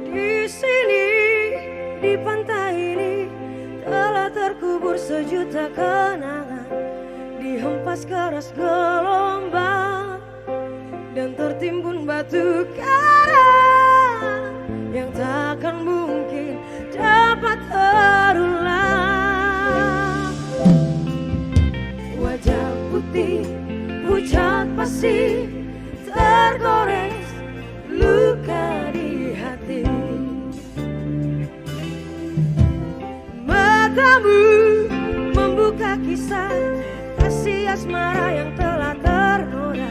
Di sini, di pantai ini telah terkubur sejuta kenangan, dihempas keras gelombang dan tertimbun batu karang yang takkan mungkin dapat terulang. Wajah putih, pucat pasti tergores luka di hati. Matamu membuka kisah kasih asmara yang telah ternoda.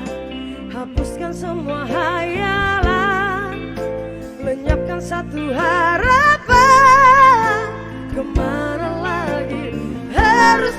Hapuskan semua hayalan, lenyapkan satu harapan. Kemana lagi harus